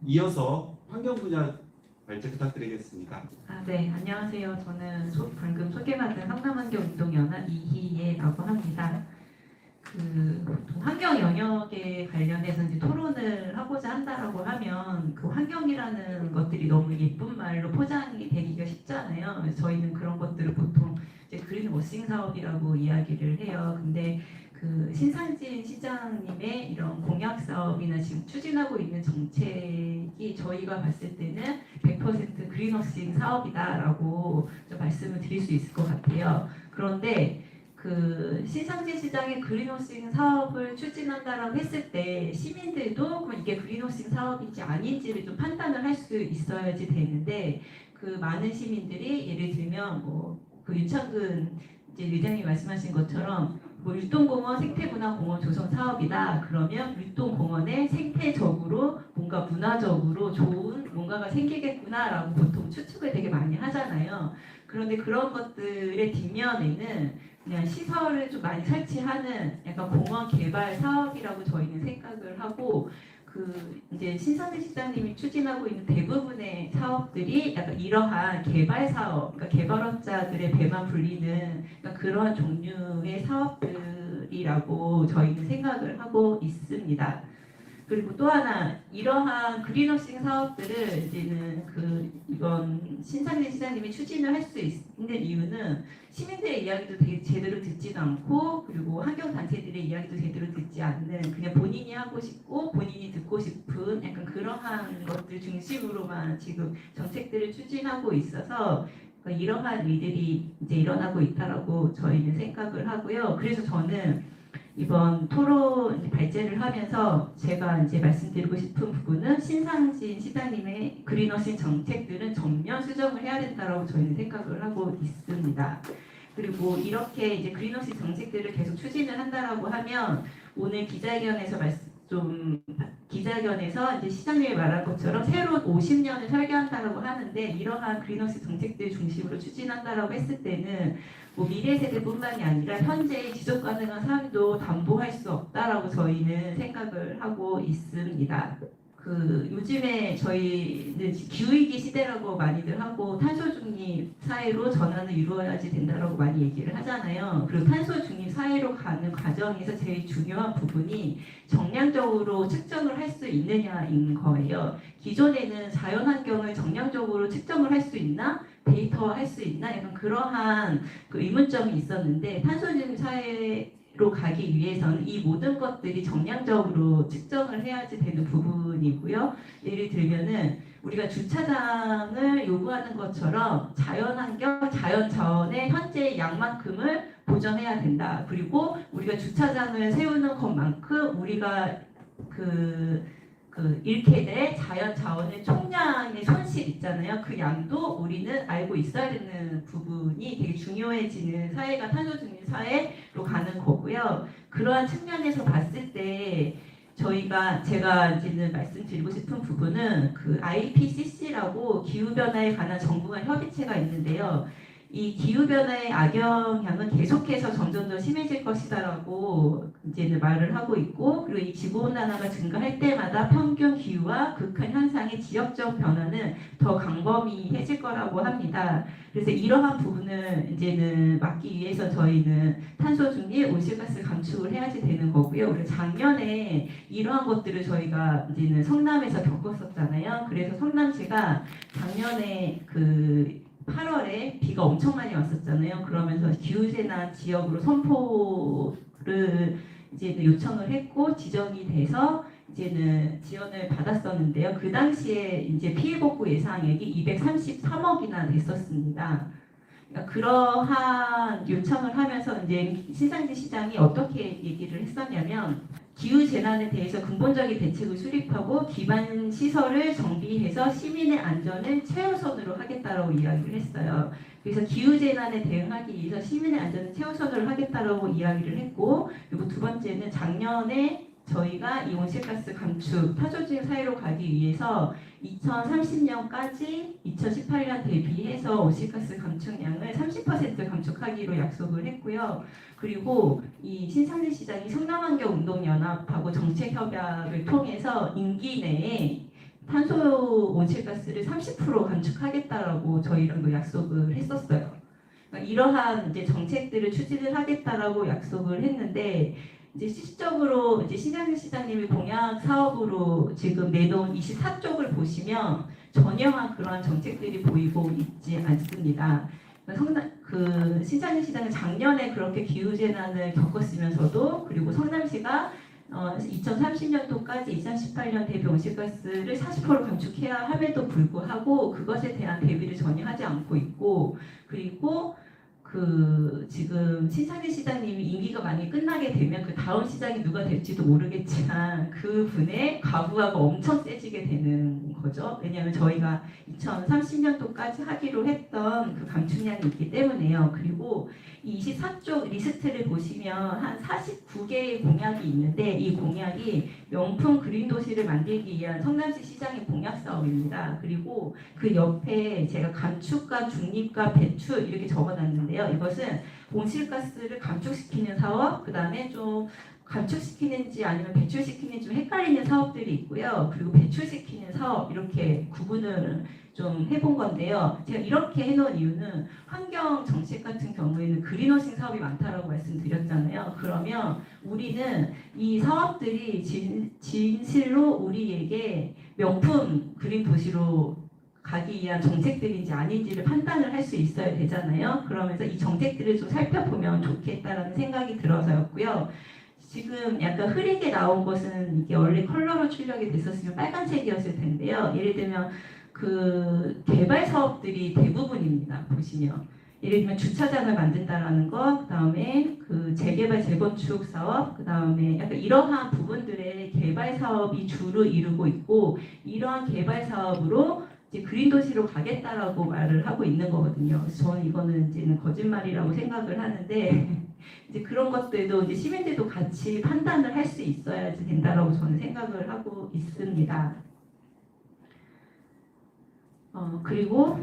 이어서 환경 분야 발제 부탁드리겠습니다. 네, 안녕하세요. 저는 방금 소개받은 성남환경운동연합 이희예라고 합니다. 보통 환경 영역에 관련해서 이제 토론을 하고자 한다라고 하면 그 환경이라는 것들이 너무 예쁜 말로 포장이 되기가 쉽잖아요. 그래서 저희는 그런 것들을 보통 이제 그린워싱 사업이라고 이야기를 해요. 근데 그 신상진 시장님의 이런 공약 사업이나 지금 추진하고 있는 정책이 저희가 봤을 때는 100% 그린워싱 사업이다라고 좀 말씀을 드릴 수 있을 것 같아요. 그런데 그 신상진 시장의 그린워싱 사업을 추진한다라고 했을 때 시민들도 그럼 이게 그린워싱 사업인지 아닌지를 좀 판단을 할 수 있어야지 되는데 그 많은 시민들이 예를 들면 그 윤창근 이제 의장이 말씀하신 것처럼 율동공원 생태문화공원 조성 사업이다. 그러면 율동공원에 생태적으로 뭔가 문화적으로 좋은 뭔가가 생기겠구나라고 보통 추측을 되게 많이 하잖아요. 그런데 그런 것들의 뒷면에는 그냥 시설을 좀 많이 설치하는 약간 공원 개발 사업이라고 저희는 생각을 하고 이제 신상진 시장님이 추진하고 있는 대부분의 사업들이 약간 이러한 개발 사업, 그러니까 개발업자들의 배만 불리는 그러니까 그러한 종류의 사업들이라고 저희는 생각을 하고 있습니다. 그리고 또 하나 이러한 그린워싱 사업들을 이제는 이번 신상진 시장님이 추진을 할 수 있는 이유는 시민들의 이야기도 되게 제대로 듣지도 않고 그리고 환경단체들의 이야기도 제대로 듣지 않는 그냥 본인이 하고 싶고 본인이 듣고 싶은 약간 그러한 것들 중심으로만 지금 정책들을 추진하고 있어서 이러한 일들이 이제 일어나고 있다라고 저희는 생각을 하고요. 그래서 저는 이번 토론 발제를 하면서 제가 이제 말씀드리고 싶은 부분은 신상진 시장님의 그린워싱 정책들은 전면 수정을 해야 된다라고 저희는 생각을 하고 있습니다. 그리고 이렇게 이제 그린워싱 정책들을 계속 추진을 한다라고 하면 오늘 기자회견에서 이제 시장님이 말한 것처럼 새로운 50년을 설계한다라고 하는데 이러한 그린워싱 정책들 중심으로 추진한다라고 했을 때는 미래 세대뿐만이 아니라 현재의 지속 가능한 삶도 담보할 수 없다라고 저희는 생각을 하고 있습니다. 요즘에 저희는 기후위기 시대라고 많이들 하고 탄소 중립 사회로 전환을 이루어야지 된다라고 많이 얘기를 하잖아요. 그리고 탄소 중립 사회로 가는 과정에서 제일 중요한 부분이 정량적으로 측정을 할 수 있느냐인 거예요. 기존에는 자연환경을 정량적으로 측정을 할 수 있나? 데이터화할 수 있나? 약간 그러한 의문점이 있었는데 탄소 중립 사회로 가기 위해서는 이 모든 것들이 정량적으로 측정을 해야지 되는 부분이고요. 예를 들면은 우리가 주차장을 요구하는 것처럼 자연환경, 자연자원의 현재의 양만큼을 보전해야 된다. 그리고 우리가 주차장을 세우는 것만큼 우리가 잃게 될 자연자원의 총량의 손실 있잖아요. 그 양도 우리는 알고 있어야 되는 부분이 되게 중요해지는 사회가 탄소중립 사회로 가는 거고요. 그러한 측면에서 봤을 때 제가 이제는 말씀드리고 싶은 부분은 IPCC라고 기후변화에 관한 정부 간 협의체가 있는데요. 이 기후변화의 악영향은 계속해서 점점 더 심해질 것이다라고 이제는 말을 하고 있고 그리고 이 지구온난화가 증가할 때마다 평균 기후와 극한 현상의 지역적 변화는 더 광범위해질 거라고 합니다. 그래서 이러한 부분을 이제는 막기 위해서 저희는 탄소 중립, 온실가스 감축을 해야지 되는 거고요. 그리고 작년에 이러한 것들을 저희가 이제는 성남에서 겪었었잖아요. 그래서 성남시가 작년에 8월에 비가 엄청 많이 왔었잖아요. 그러면서 기후재난 지역으로 선포를 이제 요청을 했고 지정이 돼서 이제는 지원을 받았었는데요. 그 당시에 이제 피해복구 예상액이 233억이나 됐었습니다. 그러니까 그러한 요청을 하면서 이제 신상진 시장이 어떻게 얘기를 했었냐면 기후 재난에 대해서 근본적인 대책을 수립하고 기반 시설을 정비해서 시민의 안전을 최우선으로 하겠다라고 이야기를 했어요. 그래서 기후 재난에 대응하기 위해서 시민의 안전을 최우선으로 하겠다라고 이야기를 했고, 그리고 두 번째는 작년에 저희가 이 온실가스 감축, 탄소중립 사회로 가기 위해서 2030년까지 2018년 대비해서 온실가스 감축량을 30% 감축하기로 약속을 했고요. 그리고 이 신상진 시장이 성남환경운동연합하고 정책협약을 통해서 임기 내에 탄소 온실가스를 30% 감축하겠다라고 저희랑도 약속을 했었어요. 그러니까 이러한 이제 정책들을 추진을 하겠다라고 약속을 했는데 이제 실질적으로 이제 신장일 시장님이 공약 사업으로 지금 내놓은 24쪽을 보시면 전혀 그러한 정책들이 보이고 있지 않습니다. 신장일 시장은 작년에 그렇게 기후재난을 겪었으면서도 그리고 성남시가 2030년도까지 2018년 대비 온실가스를 40% 감축해야 함에도 불구하고 그것에 대한 대비를 전혀 하지 않고 있고 그리고 지금 신창진 시장님이 임기가 많이 끝나게 되면 그 다음 시장이 누가 될지도 모르겠지만 그 분의 과부하가 엄청 세지게 되는 거죠. 왜냐하면 저희가 2030년도까지 하기로 했던 그 감축량이 있기 때문에요. 그리고 이 24쪽 리스트를 보시면 한 49개의 공약이 있는데 이 공약이 명품 그린 도시를 만들기 위한 성남시 시장의 공약 사업입니다. 그리고 그 옆에 제가 감축과 중립과 배출 이렇게 적어놨는데요. 이것은 온실가스를 감축시키는 사업, 그 다음에 좀 감축시키는지 아니면 배출시키는지 좀 헷갈리는 사업들이 있고요. 그리고 배출시키는 사업 이렇게 구분을 좀 해본 건데요. 제가 이렇게 해놓은 이유는 환경 정책 같은 경우에는 그린워싱 사업이 많다라고 말씀드렸잖아요. 그러면 우리는 이 사업들이 진실로 우리에게 명품 그린 도시로 가기 위한 정책들인지 아닌지를 판단을 할 수 있어야 되잖아요. 그러면서 이 정책들을 좀 살펴보면 좋겠다라는 생각이 들어서였고요. 지금 약간 흐리게 나온 것은 이게 원래 컬러로 출력이 됐었으면 빨간색이었을 텐데요. 예를 들면 그 개발 사업들이 대부분입니다. 보시면 예를 들면 주차장을 만든다라는 것, 그 다음에 그 재개발 재건축 사업, 그 다음에 약간 이러한 부분들의 개발 사업이 주를 이루고 있고 이러한 개발 사업으로 이제 그린 도시로 가겠다라고 말을 하고 있는 거거든요. 그래서 저는 이거는 이제는 거짓말이라고 생각을 하는데 이제 그런 것들도 이제 시민들도 같이 판단을 할 수 있어야지 된다라고 저는 생각을 하고 있습니다. 그리고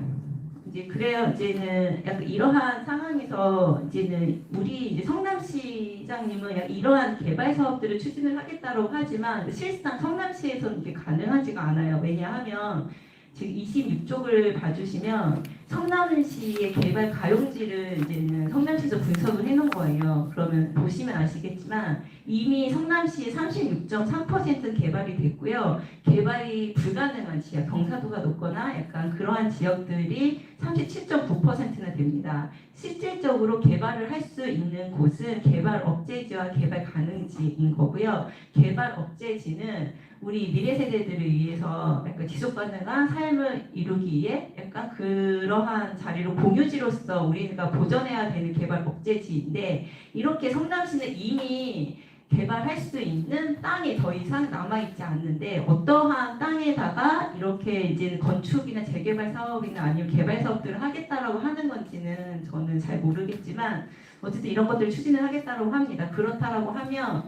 이제 그래요. 이제는 약간 이러한 상황에서 이제는 우리 이제 성남시장님은 약간 이러한 개발 사업들을 추진을 하겠다고 하지만 실상 성남시에서는 이게 가능하지가 않아요. 왜냐하면 지금 26쪽을 봐주시면 성남시의 개발 가용지를 이제는 성남시에서 분석을 해놓은 거예요. 그러면 보시면 아시겠지만 이미 성남시의 36.3%는 개발이 됐고요. 개발이 불가능한 지역, 경사도가 높거나 약간 그러한 지역들이 37.9%나 됩니다. 실질적으로 개발을 할 수 있는 곳은 개발 억제지와 개발 가능지인 거고요. 개발 억제지는 우리 미래 세대들을 위해서 약간 지속 가능한 삶을 이루기 위해 약간 그러한 자리로 공유지로서 우리가 보존해야 되는 개발 억제지인데 이렇게 성남시는 이미 개발할 수 있는 땅이 더 이상 남아있지 않는데 어떠한 땅에다가 이렇게 이제 건축이나 재개발 사업이나 아니면 개발 사업들을 하겠다라고 하는 건지는 저는 잘 모르겠지만 어쨌든 이런 것들을 추진을 하겠다라고 합니다. 그렇다라고 하면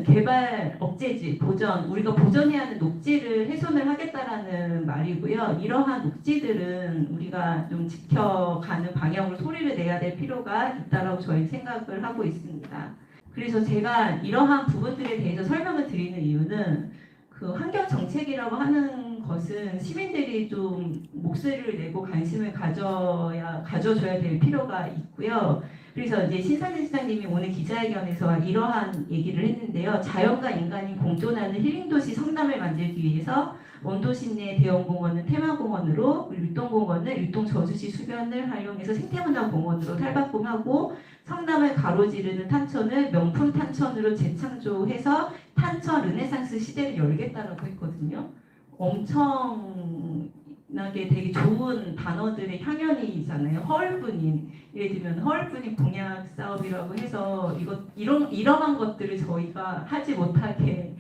개발 억제지, 보전, 우리가 보전해야 하는 녹지를 훼손을 하겠다라는 말이고요. 이러한 녹지들은 우리가 좀 지켜가는 방향으로 소리를 내야 될 필요가 있다라고 저희 생각을 하고 있습니다. 그래서 제가 이러한 부분들에 대해서 설명을 드리는 이유는 그 환경 정책이라고 하는 것은 시민들이 좀 목소리를 내고 관심을 가져줘야 될 필요가 있고요. 그래서 이제 신상진 시장님이 오늘 기자회견에서 이러한 얘기를 했는데요. 자연과 인간이 공존하는 힐링도시 성남을 만들기 위해서 원도시 내 대형공원은 테마공원으로, 율동공원은 율동저수지 수변을 활용해서 생태문화공원으로 탈바꿈하고 성남을 가로지르는 탄천을 명품 탄천으로 재창조해서 탄천 르네상스 시대를 열겠다라고 했거든요. 엄청나게 되게 좋은 단어들의 향연이잖아요. 허울뿐인, 예를 들면 허울뿐인 공약 사업이라고 해서 이러한 것들을 저희가 하지 못하게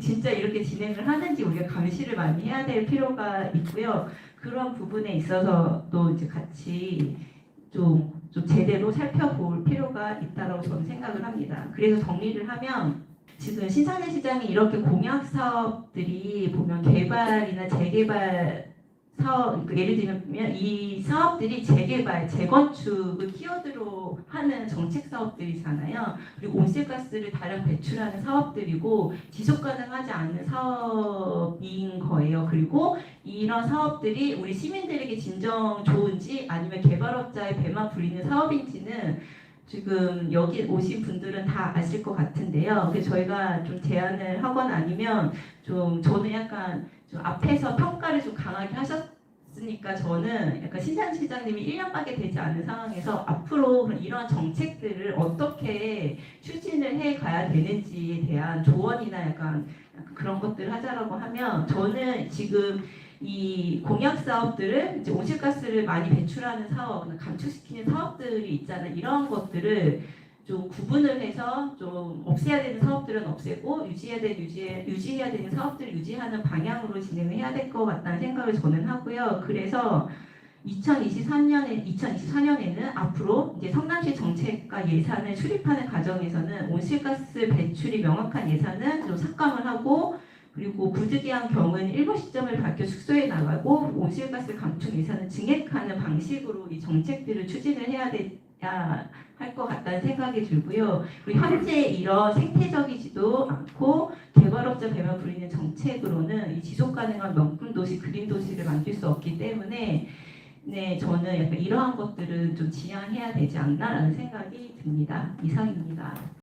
진짜 이렇게 진행을 하는지 우리가 감시를 많이 해야 될 필요가 있고요. 그런 부분에 있어서도 이제 같이 좀 제대로 살펴볼 필요가 있다고 저는 생각을 합니다. 그래서 정리를 하면 지금 신상진 시장이 이렇게 공약 사업들이 보면 개발이나 재개발 사업, 예를 들면 이 사업들이 재개발, 재건축을 키워드로 하는 정책 사업들이잖아요. 그리고 온실가스를 다량 배출하는 사업들이고 지속 가능하지 않는 사업인 거예요. 그리고 이런 사업들이 우리 시민들에게 진정 좋은지 아니면 개발업자의 배만 불리는 사업인지는 지금 여기 오신 분들은 다 아실 것 같은데요. 그래서 저희가 좀 제안을 하거나 아니면 좀 저는 약간 좀 앞에서 평가를 좀 강하게 하셨으니까 저는 약간 신장실장님이 1년밖에 되지 않은 상황에서 앞으로 이런 정책들을 어떻게 추진을 해 가야 되는지에 대한 조언이나 약간 그런 것들을 하자라고 하면 저는 지금 이 공약 사업들을 이제 온실가스를 많이 배출하는 사업, 감축시키는 사업들이 있잖아요. 이런 것들을 좀 구분을 해서 좀 없애야 되는 사업들은 없애고 유지해야 되는 사업들을 유지하는 방향으로 진행을 해야 될 것 같다는 생각을 저는 하고요. 그래서 2024년에는 앞으로 이제 성남시 정책과 예산을 수립하는 과정에서는 온실가스 배출이 명확한 예산은 좀 삭감을 하고 그리고 부득이한 경우에는 일부 시점을 밝혀 축소해 나가고 온실가스 감축 예산을 증액하는 방식으로 이 정책들을 추진을 해야 할 것 같다는 생각이 들고요. 그리고 현재 이런 생태적이지도 않고 개발업자 배만 불리는 정책으로는 이 지속 가능한 명품 도시, 그린 도시를 만들 수 없기 때문에 네, 저는 약간 이러한 것들은 좀 지양해야 되지 않나라는 생각이 듭니다. 이상입니다.